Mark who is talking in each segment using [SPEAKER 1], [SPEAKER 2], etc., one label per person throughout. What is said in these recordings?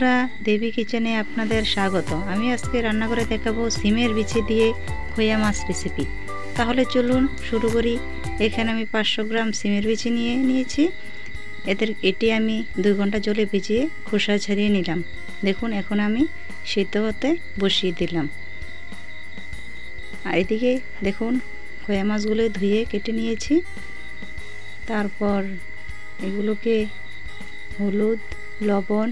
[SPEAKER 1] বন্ধুরা, দেবী কিচেনে আপনাদের স্বাগত। আমি আজকে রান্না করে দেখাবো সিমের বিচি দিয়ে খোয়া মাছ রেসিপি। তাহলে চলুন শুরু করি। এখানে আমি 500 গ্রাম সিমের বিচি নিয়েছি। এটি আমি 2 ঘন্টা জলে ভিজিয়ে খোসা ছাড়িয়ে নিলাম। দেখুন, এখন আমি সিদ্ধ হতে বসিয়ে দিলাম। আর এদিকে দেখুন, খোয়া মাছগুলো ধুয়ে কেটে নিয়েছি। তারপর এগুলোকে হলুদ, লবণ,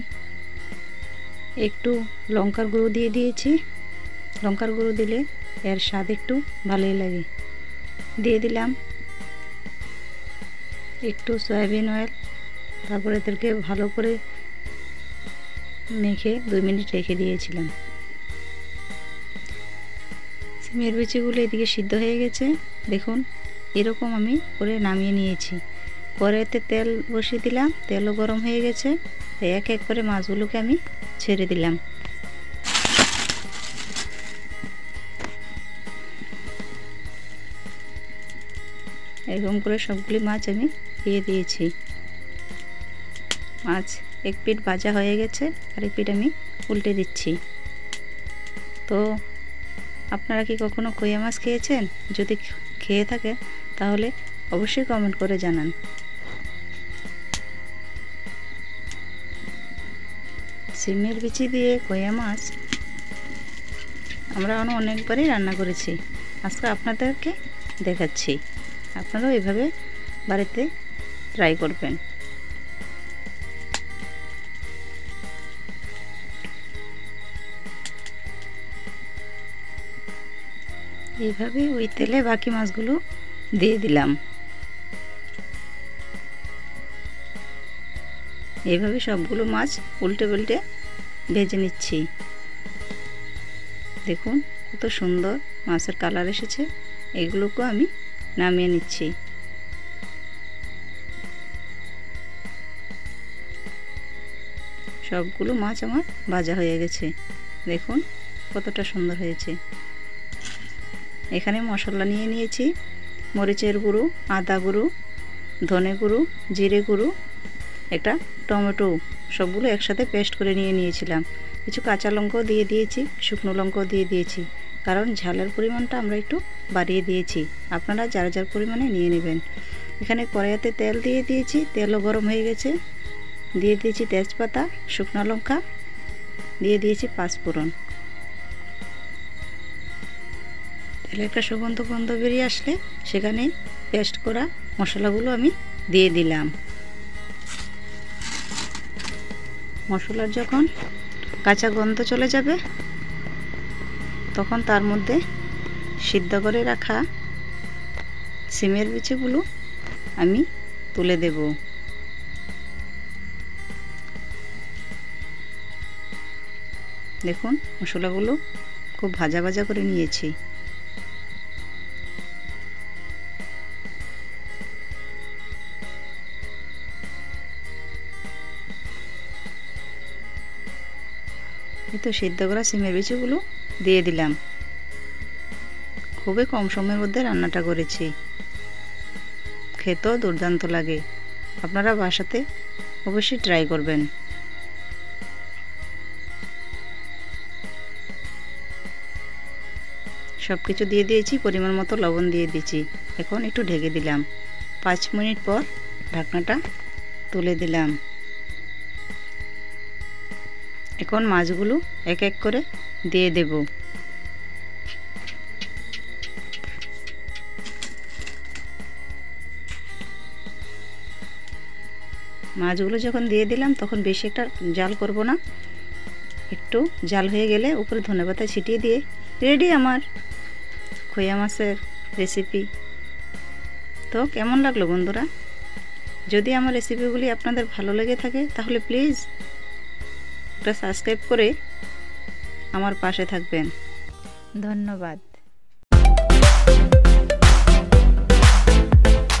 [SPEAKER 1] একটু লঙ্কার গুঁড়ো দিয়ে দিয়েছি। লঙ্কার গুঁড়ো দিলে এর স্বাদ একটু ভালোই লাগে। দিয়ে দিলাম একটু সয়াবিন অয়েল। তারপরে এদেরকে ভালো করে মেখে 2 মিনিট রেখে দিয়েছিলাম। সিমের বিচিগুলো এদিকে সিদ্ধ হয়ে গেছে। দেখুন, এরকম আমি করে নামিয়ে নিয়েছি। কড়াইতে তেল বসিয়ে দিলাম, তেলও গরম হয়ে গেছে। এক এক করে মাছগুলোকে আমি ছেড়ে দিলাম। এরকম করে সবগুলি মাছ আমি দিয়ে দিয়েছি। মাছ এক পিঠ ভাজা হয়ে গেছে, আর এক পিঠ আমি উল্টে দিচ্ছি। তো আপনারা কি কখনো খোয়া মাছ খেয়েছেন? যদি খেয়ে থাকেন তাহলে অবশ্যই কমেন্ট করে জানান। সিমের বিচি দিয়ে খোয়া মাছ আমরা অনেকবারই রান্না করেছি। আজকে আপনাদেরকে দেখাচ্ছি। আপনারাও এভাবে বাড়িতে ট্রাই করবেন। এইভাবে ওই তেলে বাকি মাছগুলো দিয়ে দিলাম। এইভাবে সবগুলো মাছ উল্টে পাল্টে ভেজে নিচ্ছি। দেখুন কত সুন্দর মাছের কালার এসেছে। এগুলোকেও আমি নামিয়ে নিচ্ছি। সবগুলো মাছ আমার ভাজা হয়ে গেছে। দেখুন কতটা সুন্দর হয়েছে। এখানে মশলা নিয়ে নিয়েছি। মরিচের গুঁড়ো, আদা গুঁড়ো, ধনে গুঁড়ো, জিরে গুঁড়ো, একটা টমেটো, সবগুলো একসাথে পেস্ট করে নিয়েছিলাম। কিছু কাঁচা লঙ্কাও দিয়ে দিয়েছি, শুকনো লঙ্কাও দিয়ে দিয়েছি, কারণ ঝালের পরিমাণটা আমরা একটু বাড়িয়ে দিয়েছি। আপনারা যার যার পরিমাণে নিয়ে নেবেন। এখানে কড়াইতে তেল দিয়ে দিয়েছি, তেলও গরম হয়ে গেছে। দিয়ে দিয়েছি তেজপাতা, শুকনো লঙ্কা, দিয়ে দিয়েছি পাঁচফোড়ন। তেলের একটা সুগন্ধ বেরিয়ে আসলে সেখানে পেস্ট করা মশলাগুলো আমি দিয়ে দিলাম। মশলার যখন কাঁচা গন্ধ চলে যাবে তখন তার মধ্যে সিদ্ধ করে রাখা সিমের বিচিগুলো আমি তুলে দেব। দেখুন মশলাগুলো খুব ভাজা ভাজা করে নিয়েছি। এই তো সিদ্ধ করা সিমের বিচিগুলো দিয়ে দিলাম। খুবই কম সময়ের মধ্যে রান্নাটা করেছি। খেতেও দুর্দান্ত লাগে। আপনারা বাসাতে অবশ্যই ট্রাই করবেন। সব কিছু দিয়ে দিয়েছি, পরিমাণ মতো লবণ দিয়ে দিয়েছি। এখন একটু ঢেকে দিলাম। 5 মিনিট পর ঢাকনাটা তুলে দিলাম। এখন মাছগুলো এক এক করে দিয়ে দেব। মাছগুলো যখন দিয়ে দিলাম তখন বেশি একটা জাল করব না। একটু জাল হয়ে গেলে উপরে ধনেপাতা ছিটিয়ে দিয়ে রেডি আমার খোয়া মাছের রেসিপি। তো কেমন লাগলো বন্ধুরা? যদি আমার রেসিপিগুলি আপনাদের ভালো লেগে থাকে তাহলে প্লিজ একটা সাবস্ক্রাইব করে আমার পাশে থাকবেন। ধন্যবাদ।